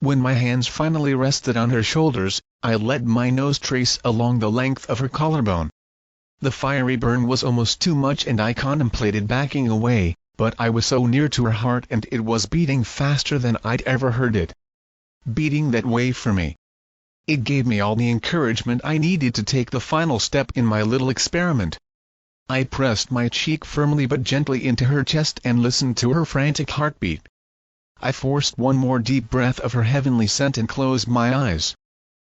When my hands finally rested on her shoulders, I let my nose trace along the length of her collarbone. The fiery burn was almost too much and I contemplated backing away, but I was so near to her heart and it was beating faster than I'd ever heard it. Beating that way for me. It gave me all the encouragement I needed to take the final step in my little experiment. I pressed my cheek firmly but gently into her chest and listened to her frantic heartbeat. I forced one more deep breath of her heavenly scent and closed my eyes.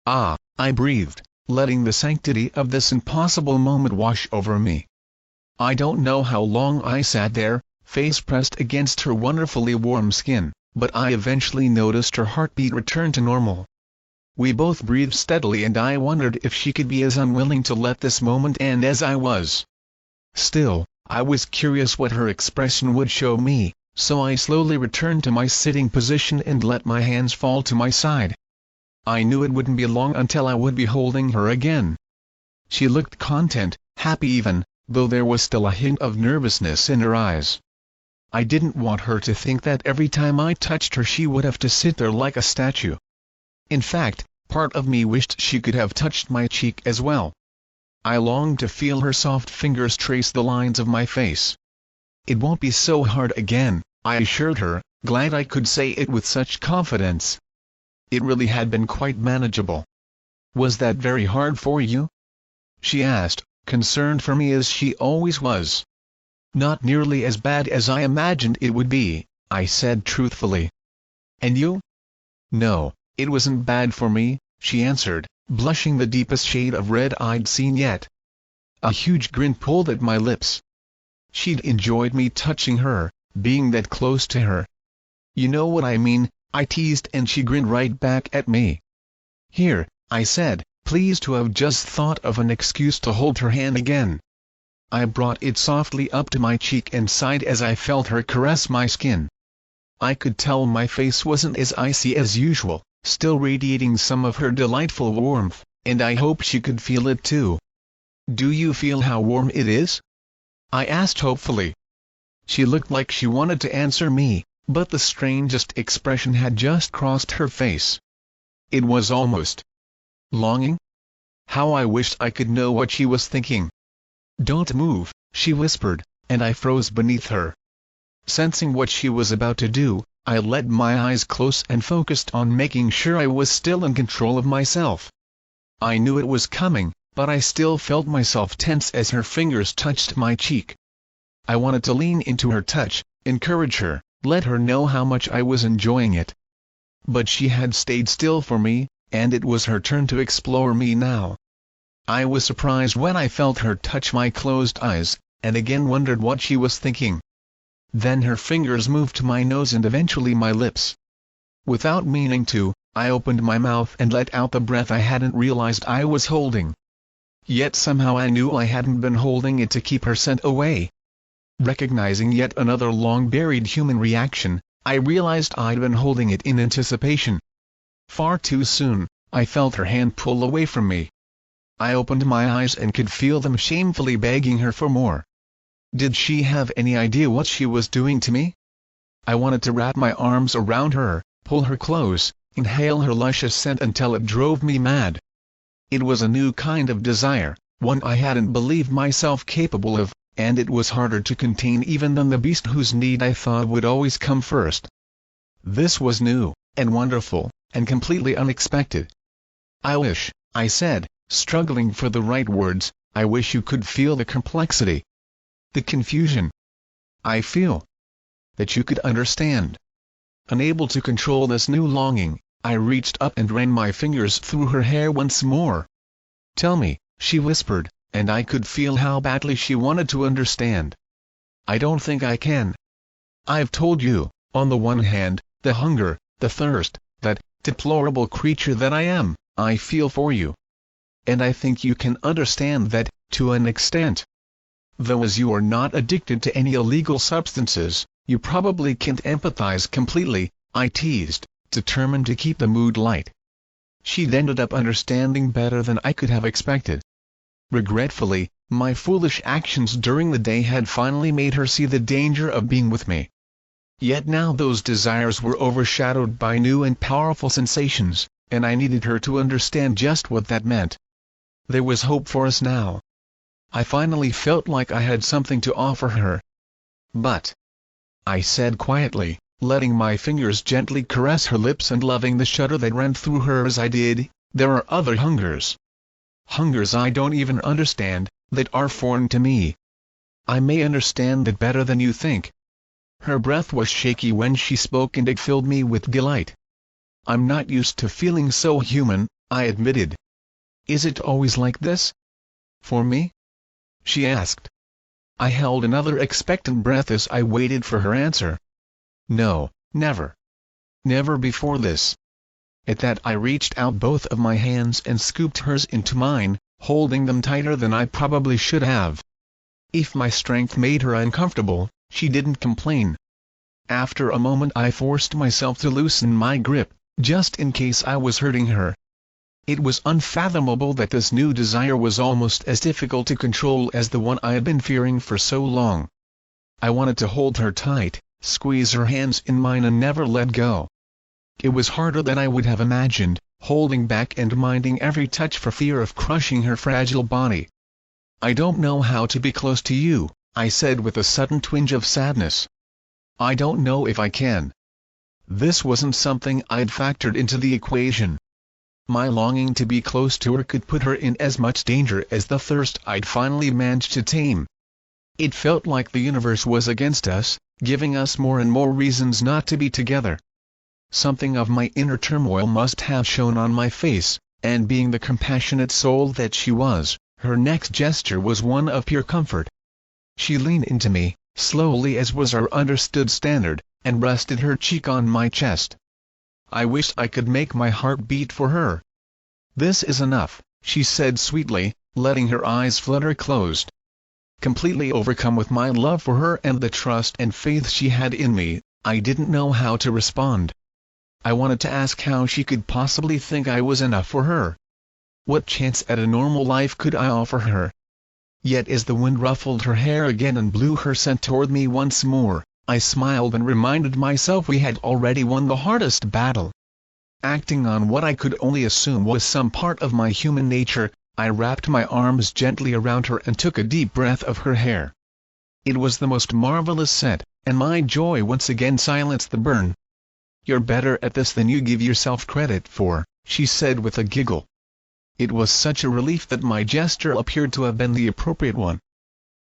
"Ah," I breathed, letting the sanctity of this impossible moment wash over me. I don't know how long I sat there, face pressed against her wonderfully warm skin, but I eventually noticed her heartbeat return to normal. We both breathed steadily and I wondered if she could be as unwilling to let this moment end as I was. Still, I was curious what her expression would show me, so I slowly returned to my sitting position and let my hands fall to my side. I knew it wouldn't be long until I would be holding her again. She looked content, happy even, though there was still a hint of nervousness in her eyes. I didn't want her to think that every time I touched her she would have to sit there like a statue. In fact, part of me wished she could have touched my cheek as well. I longed to feel her soft fingers trace the lines of my face. "It won't be so hard again," I assured her, glad I could say it with such confidence. It really had been quite manageable. "Was that very hard for you?" she asked, concerned for me as she always was. "Not nearly as bad as I imagined it would be," I said truthfully. "And you?" "No, it wasn't bad for me," she answered, blushing the deepest shade of red I'd seen yet. A huge grin pulled at my lips. She'd enjoyed me touching her, being that close to her. "You know what I mean," I teased and she grinned right back at me. "Here," I said, pleased to have just thought of an excuse to hold her hand again. I brought it softly up to my cheek and sighed as I felt her caress my skin. I could tell my face wasn't as icy as usual, still radiating some of her delightful warmth, and I hoped she could feel it too. "Do you feel how warm it is?" I asked hopefully. She looked like she wanted to answer me, but the strangest expression had just crossed her face. It was almost longing. How I wished I could know what she was thinking. "Don't move," she whispered, and I froze beneath her. Sensing what she was about to do, I let my eyes close and focused on making sure I was still in control of myself. I knew it was coming, but I still felt myself tense as her fingers touched my cheek. I wanted to lean into her touch, encourage her, let her know how much I was enjoying it. But she had stayed still for me, and it was her turn to explore me now. I was surprised when I felt her touch my closed eyes, and again wondered what she was thinking. Then her fingers moved to my nose and eventually my lips. Without meaning to, I opened my mouth and let out the breath I hadn't realized I was holding. Yet somehow I knew I hadn't been holding it to keep her scent away. Recognizing yet another long-buried human reaction, I realized I'd been holding it in anticipation. Far too soon, I felt her hand pull away from me. I opened my eyes and could feel them shamefully begging her for more. Did she have any idea what she was doing to me? I wanted to wrap my arms around her, pull her close, inhale her luscious scent until it drove me mad. It was a new kind of desire, one I hadn't believed myself capable of, and it was harder to contain even than the beast whose need I thought would always come first. This was new, and wonderful, and completely unexpected. "I wish," I said, struggling for the right words, "I wish you could feel the complexity. The confusion. I feel. That you could understand." Unable to control this new longing, I reached up and ran my fingers through her hair once more. "Tell me," she whispered, and I could feel how badly she wanted to understand. "I don't think I can. I've told you, on the one hand, the hunger, the thirst, that, deplorable creature that I am, I feel for you. And I think you can understand that, to an extent. Though as you are not addicted to any illegal substances, you probably can't empathize completely," I teased, determined to keep the mood light. She'd ended up understanding better than I could have expected. Regretfully, my foolish actions during the day had finally made her see the danger of being with me. Yet now those desires were overshadowed by new and powerful sensations, and I needed her to understand just what that meant. There was hope for us now. I finally felt like I had something to offer her. "But," I said quietly, letting my fingers gently caress her lips and loving the shudder that ran through her as I did, "there are other hungers. Hungers I don't even understand, that are foreign to me. I may understand that better than you think." Her breath was shaky when she spoke and it filled me with delight. "I'm not used to feeling so human," I admitted. "Is it always like this? For me?" she asked. I held another expectant breath as I waited for her answer. "No, never. Never before this." At that I reached out both of my hands and scooped hers into mine, holding them tighter than I probably should have. If my strength made her uncomfortable, she didn't complain. After a moment I forced myself to loosen my grip, just in case I was hurting her. It was unfathomable that this new desire was almost as difficult to control as the one I had been fearing for so long. I wanted to hold her tight, squeeze her hands in mine and never let go. It was harder than I would have imagined, holding back and minding every touch for fear of crushing her fragile body. "I don't know how to be close to you," I said with a sudden twinge of sadness. "I don't know if I can." This wasn't something I'd factored into the equation. My longing to be close to her could put her in as much danger as the thirst I'd finally managed to tame. It felt like the universe was against us, giving us more and more reasons not to be together. Something of my inner turmoil must have shown on my face, and being the compassionate soul that she was, her next gesture was one of pure comfort. She leaned into me, slowly as was our understood standard, and rested her cheek on my chest. I wished I could make my heart beat for her. "This is enough," she said sweetly, letting her eyes flutter closed. Completely overcome with my love for her and the trust and faith she had in me, I didn't know how to respond. I wanted to ask how she could possibly think I was enough for her. What chance at a normal life could I offer her? Yet as the wind ruffled her hair again and blew her scent toward me once more, I smiled and reminded myself we had already won the hardest battle. Acting on what I could only assume was some part of my human nature, I wrapped my arms gently around her and took a deep breath of her hair. It was the most marvelous scent, and my joy once again silenced the burn. "You're better at this than you give yourself credit for," she said with a giggle. It was such a relief that my gesture appeared to have been the appropriate one.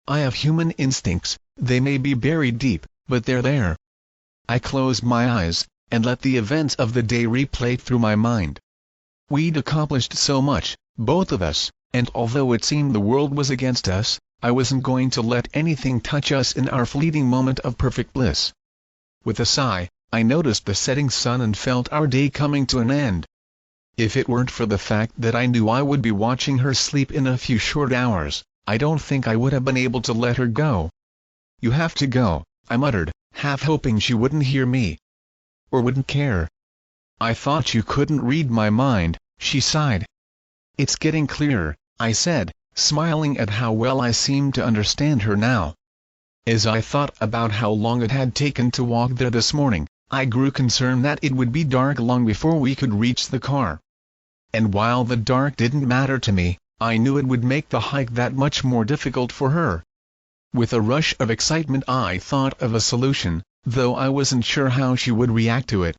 I have human instincts, they may be buried deep, but they're there. I closed my eyes, and let the events of the day replay through my mind. We'd accomplished so much, both of us, and although it seemed the world was against us, I wasn't going to let anything touch us in our fleeting moment of perfect bliss. With a sigh, I noticed the setting sun and felt our day coming to an end. If it weren't for the fact that I knew I would be watching her sleep in a few short hours, I don't think I would have been able to let her go. "You have to go," I muttered, half hoping she wouldn't hear me. Or wouldn't care. "I thought you couldn't read my mind," she sighed. "It's getting clearer," I said, smiling at how well I seemed to understand her now. As I thought about how long it had taken to walk there this morning, I grew concerned that it would be dark long before we could reach the car. And while the dark didn't matter to me, I knew it would make the hike that much more difficult for her. With a rush of excitement I thought of a solution, though I wasn't sure how she would react to it.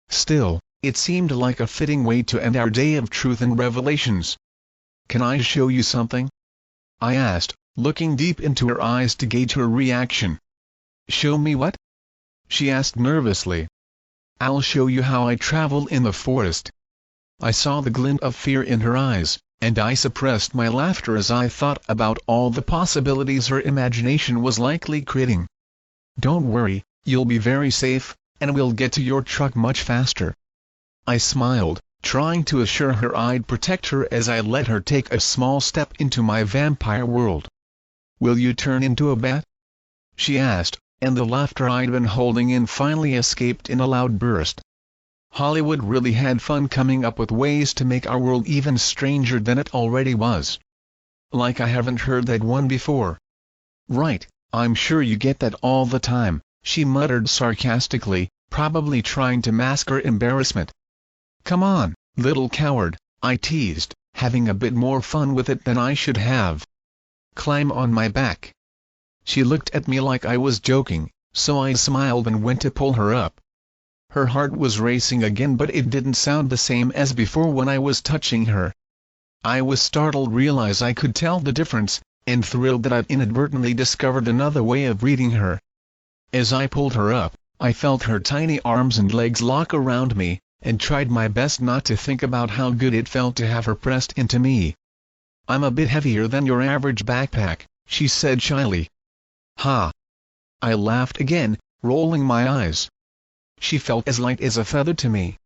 Still, it seemed like a fitting way to end our day of truth and revelations. "Can I show you something?" I asked, looking deep into her eyes to gauge her reaction. "Show me what?" she asked nervously. "I'll show you how I travel in the forest." I saw the glint of fear in her eyes, and I suppressed my laughter as I thought about all the possibilities her imagination was likely creating. "Don't worry, you'll be very safe, and we'll get to your truck much faster." I smiled, trying to assure her I'd protect her as I let her take a small step into my vampire world. "Will you turn into a bat?" she asked, and the laughter I'd been holding in finally escaped in a loud burst. Hollywood really had fun coming up with ways to make our world even stranger than it already was. Like I haven't heard that one before. "Right, I'm sure you get that all the time," she muttered sarcastically, probably trying to mask her embarrassment. "Come on, little coward," I teased, having a bit more fun with it than I should have. "Climb on my back." She looked at me like I was joking, so I smiled and went to pull her up. Her heart was racing again, but it didn't sound the same as before when I was touching her. I was startled to realize I could tell the difference, and thrilled that I'd inadvertently discovered another way of reading her. As I pulled her up, I felt her tiny arms and legs lock around me, and tried my best not to think about how good it felt to have her pressed into me. "I'm a bit heavier than your average backpack," she said shyly. "Ha!" I laughed again, rolling my eyes. She felt as light as a feather to me.